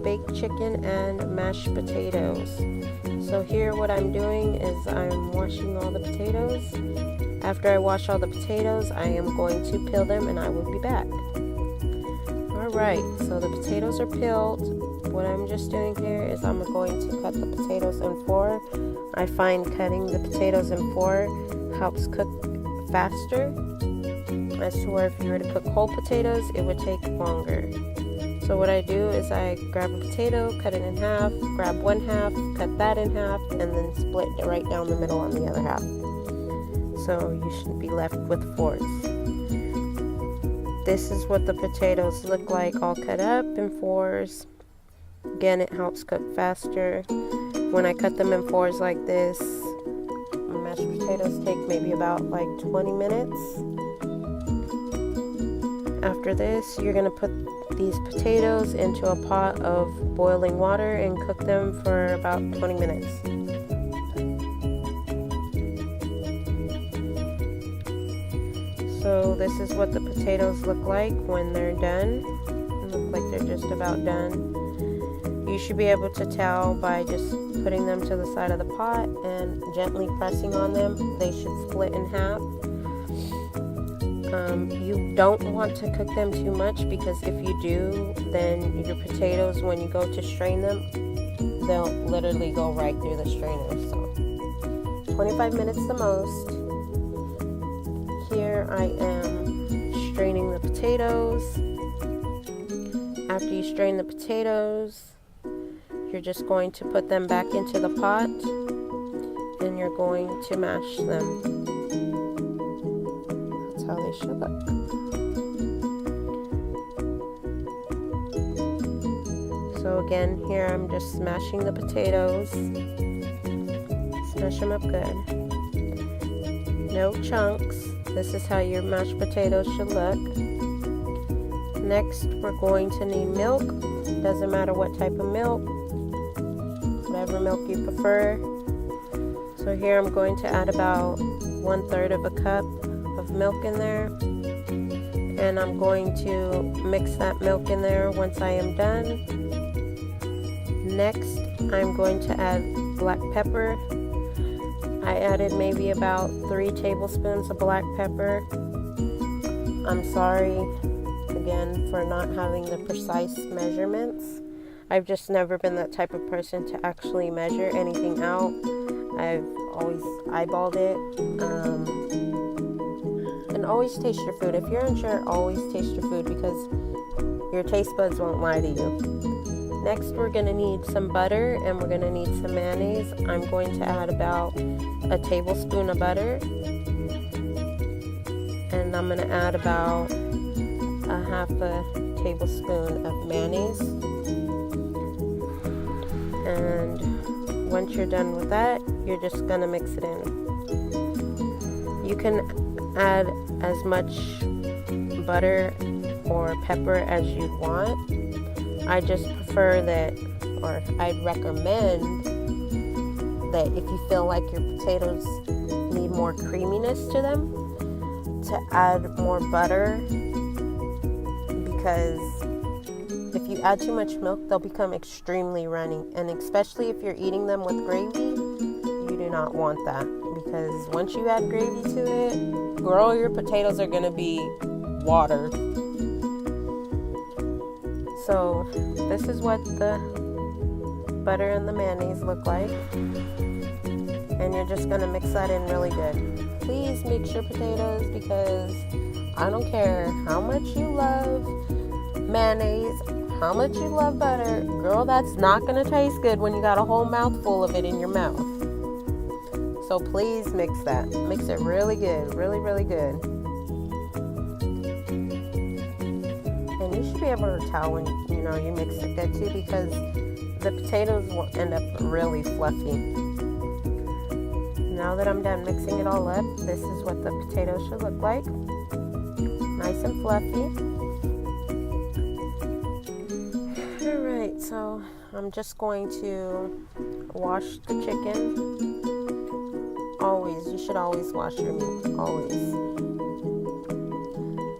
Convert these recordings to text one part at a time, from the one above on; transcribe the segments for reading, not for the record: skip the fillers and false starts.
baked chicken and mashed potatoes. So here what I'm doing is I'm washing all the potatoes. After I wash all the potatoes, I am going to peel them and I will be back. Alright, so the potatoes are peeled. What I'm just doing here is I'm going to cut the potatoes in four. I find cutting the potatoes in four helps cook faster, as to where if you were to cook whole potatoes, it would take longer. So what I do is I grab a potato, cut it in half, grab one half, cut that in half, and then split it right down the middle on the other half. So you should be left with fours. This is what the potatoes look like, all cut up in fours. Again, it helps cook faster. When I cut them in fours like this, mashed potatoes take maybe about like 20 minutes. After this, you're going to put these potatoes into a pot of boiling water and cook them for about 20 minutes. So this is what the potatoes look like when they're done. They look like they're just about done. You should be able to tell by just putting them to the side of the pot and gently pressing on them. They should split in half. You don't want to cook them too much, because if you do, then your potatoes, when you go to strain them, they'll literally go right through the strainer. So 25 minutes the most. Here I am straining the potatoes. After you strain the potatoes, you're just going to put them back into the pot and you're going to mash them. That's how they should look. So again, here I'm just smashing the potatoes. Smash them up good. No chunks. This is how your mashed potatoes should look. Next, we're going to need milk. Doesn't matter what type of milk, whatever milk you prefer. So here I'm going to add about 1/3 of a cup of milk in there. And I'm going to mix that milk in there once I am done. Next, I'm going to add black pepper. I added maybe about 3 tablespoons of black pepper. I'm sorry again for not having the precise measurements. I've just never been that type of person to actually measure anything out. I've always eyeballed it. And always taste your food. If you're unsure, always taste your food, because your taste buds won't lie to you. Next, we're going to need some butter and we're going to need some mayonnaise. I'm going to add about a tablespoon of butter. And I'm going to add about a half a tablespoon of mayonnaise. And once you're done with that, you're just going to mix it in. You can add as much butter or pepper as you want. I just prefer that, or I'd recommend that if you feel like your potatoes need more creaminess to them, to add more butter, because if you add too much milk, they'll become extremely runny, and especially if you're eating them with gravy, you do not want that, because once you add gravy to it, girl, your potatoes are going to be water. So this is what the butter and the mayonnaise look like. And you're just going to mix that in really good. Please mix your potatoes, because I don't care how much you love mayonnaise, how much you love butter. Girl, that's not going to taste good when you got a whole mouthful of it in your mouth. So please mix that. Mix it really good. Really, really good. And you should be able to tell when you mix it good too, because the potatoes will end up really fluffy. Now that I'm done mixing it all up, this is what the potatoes should look like. Nice and fluffy. Alright, so I'm just going to wash the chicken. Always, you should always wash your meat, always.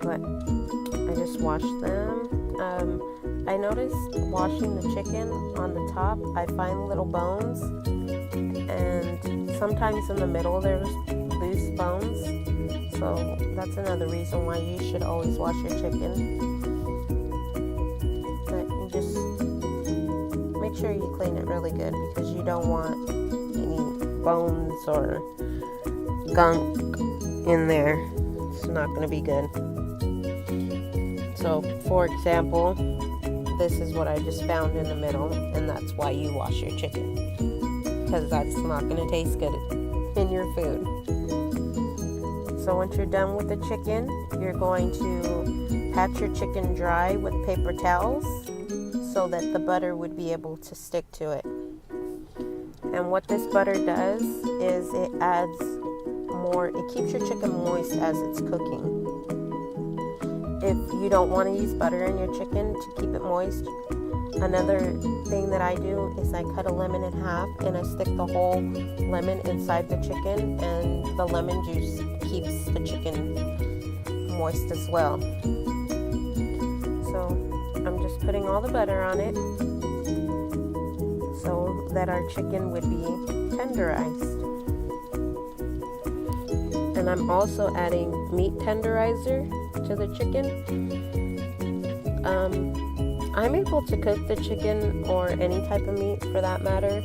But I just washed them. I noticed washing the chicken on the top, I find little bones, and sometimes in the middle there's loose bones. So that's another reason why you should always wash your chicken. But you just make sure you clean it really good, because you don't want any bones or gunk in there. It's not going to be good. So for example, this is what I just found in the middle, and that's why you wash your chicken, because that's not going to taste good in your food. So once you're done with the chicken, you're going to pat your chicken dry with paper towels so that the butter would be able to stick to it. And what this butter does is it keeps your chicken moist as it's cooking. If you don't want to use butter in your chicken to keep it moist, another thing that I do is I cut a lemon in half and I stick the whole lemon inside the chicken, and the lemon juice keeps the chicken moist as well. So I'm just putting all the butter on it so that our chicken would be tenderized. And I'm also adding meat tenderizer to the chicken. I'm able to cook the chicken, or any type of meat for that matter,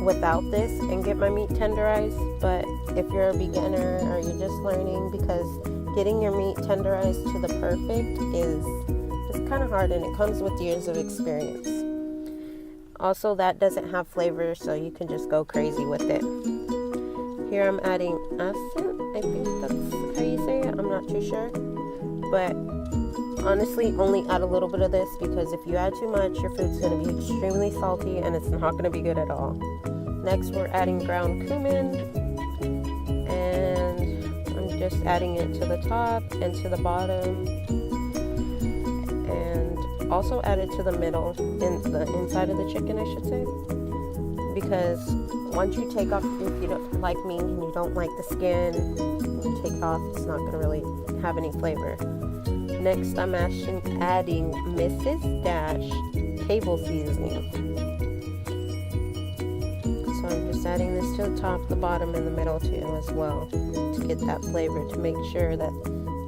without this and get my meat tenderized. But if you're a beginner or you're just learning, because getting your meat tenderized to the perfect is kind of hard, and it comes with years of experience. Also, that doesn't have flavor, so you can just go crazy with it. Here I'm adding acid. I think that's how you say it. I'm not too sure. But honestly, only add a little bit of this, because if you add too much, your food's going to be extremely salty and it's not going to be good at all. Next, we're adding ground cumin, and I'm just adding it to the top and to the bottom, and also add it to the middle, in the inside of the chicken, I should say, because once you take off, if you don't like me and you don't like the skin, you take off, it's not going to really have any flavor. Next, I'm adding Mrs. Dash table seasoning. So I'm just adding this to the top, the bottom, and the middle too as well, to get that flavor, to make sure that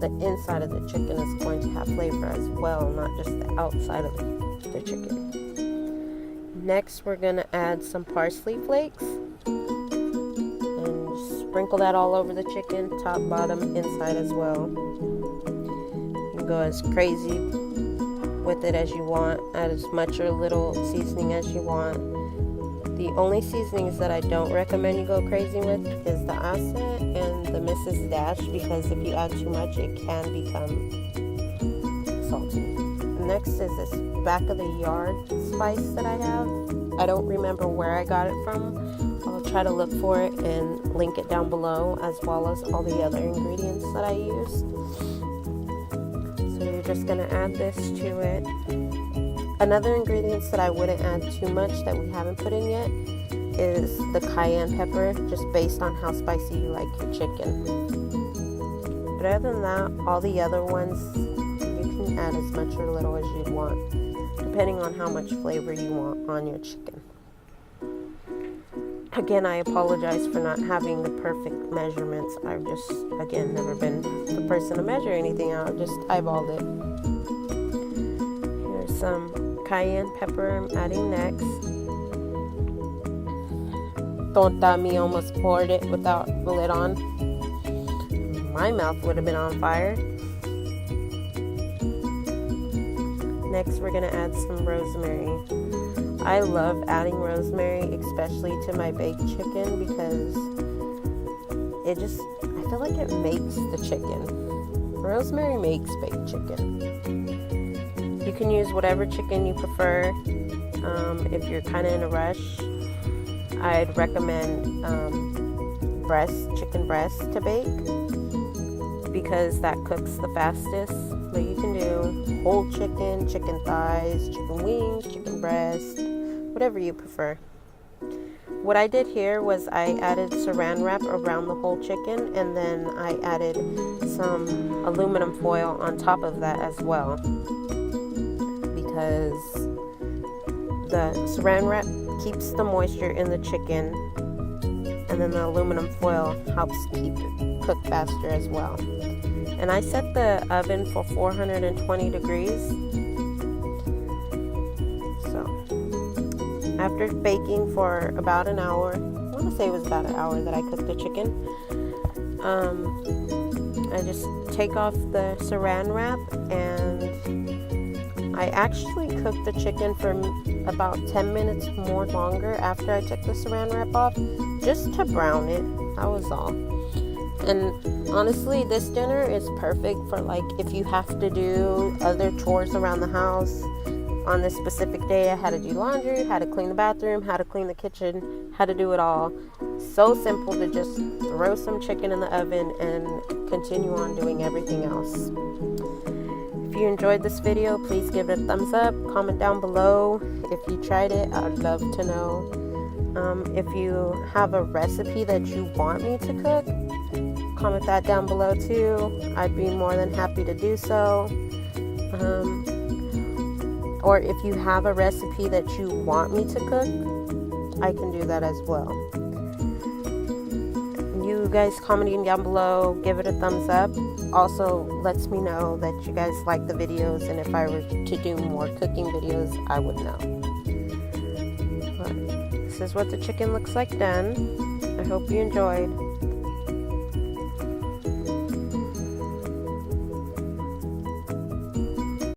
the inside of the chicken is going to have flavor as well, not just the outside of the chicken. Next, we're going to add some parsley flakes and sprinkle that all over the chicken, top, bottom, inside as well. You can go as crazy with it as you want, add as much or little seasoning as you want. The only seasonings that I don't recommend you go crazy with is the acid and the Mrs. Dash, because if you add too much, it can become salty. Next is this back of the yard spice that I have. I don't remember where I got it from. I'll try to look for it and link it down below, as well as all the other ingredients that I used. So you're just going to add this to it. Another ingredients that I wouldn't add too much that we haven't put in yet is the cayenne pepper, just based on how spicy you like your chicken. But other than that, all the other ones, add as much or little as you'd want, depending on how much flavor you want on your chicken. Again, I apologize for not having the perfect measurements. I've just, again, never been the person to measure anything out. I've just eyeballed it. Here's some cayenne pepper I'm adding next. Tonta me almost poured it without the lid on. My mouth would have been on fire. Next, we're going to add some rosemary. I love adding rosemary, especially to my baked chicken, because I feel like it makes the chicken. Rosemary makes baked chicken. You can use whatever chicken you prefer. If you're kind of in a rush, I'd recommend chicken breast to bake, because that cooks the fastest. But you can do whole chicken, chicken thighs, chicken wings, chicken breast, whatever you prefer. What I did here was I added saran wrap around the whole chicken, and then I added some aluminum foil on top of that as well, because the saran wrap keeps the moisture in the chicken, and then the aluminum foil helps keep it cooked faster as well. And I set the oven for 420 degrees. So after baking for about an hour, I want to say it was about an hour that I cooked the chicken, I just take off the saran wrap, and I actually cooked the chicken for about 10 minutes more longer after I took the saran wrap off, just to brown it. That was all. And honestly, this dinner is perfect for like if you have to do other chores around the house. On this specific day, I had to do laundry, had to clean the bathroom, had to clean the kitchen, had to do it all. So simple to just throw some chicken in the oven and continue on doing everything else. If you enjoyed this video, please give it a thumbs up. Comment down below if you tried it. I'd love to know. If you have a recipe that you want me to cook, comment that down below too. I'd be more than happy to do so. Or if you have a recipe that you want me to cook, I can do that as well. You guys commenting down below, give it a thumbs up. Also lets me know that you guys like the videos, and if I were to do more cooking videos, I would know. But this is what the chicken looks like done. I hope you enjoyed.